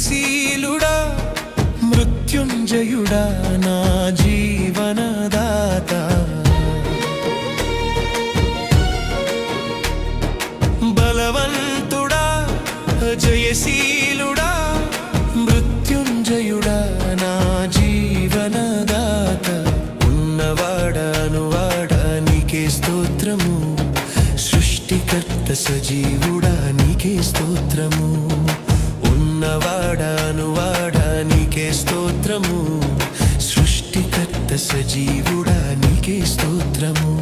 జయశీలుడా మృత్యుంజయుడా నా జీవనదాత బలవంతుడా జయశీలుడా మృత్యుంజయుడా నా జీవనదాత ఉన్నవాడా నీకే స్తోత్రము సృష్టికర్త సజీవుడా నీకే స్తోత్రము ఉన్నవాడా నీకే స్తోత్రము సృష్టికర్త సజీవుడా నీకే స్తోత్రము